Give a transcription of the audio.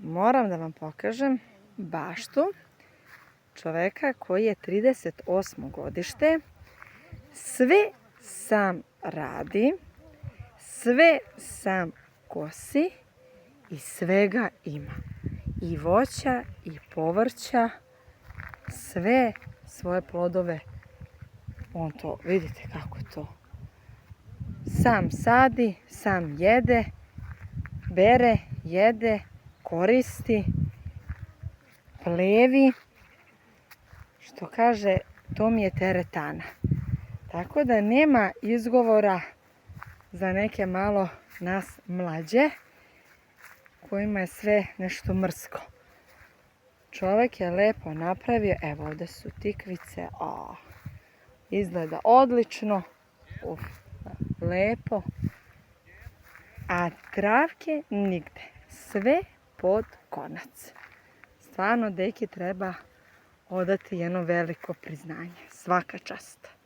moram da vam pokažem baštu čoveka koji je 38. godište. Sve sam radi, sve sam kosi i svega ima. I voća i povrća, sve svoje plodove. On to, vidite kako to. Sam sadi, sam jede, bere, jede, koristi, plevi. Što kaže, to mi je teretana. Tako da nema izgovora za neke malo nas mlađe, kojima je sve nešto mrsko. Čovjek je lepo napravio, evo ovdje su tikvice, izgleda odlično, lepo, a travke nigde, sve pod konac. Stvarno, deki treba odati jedno veliko priznanje, svaka čast.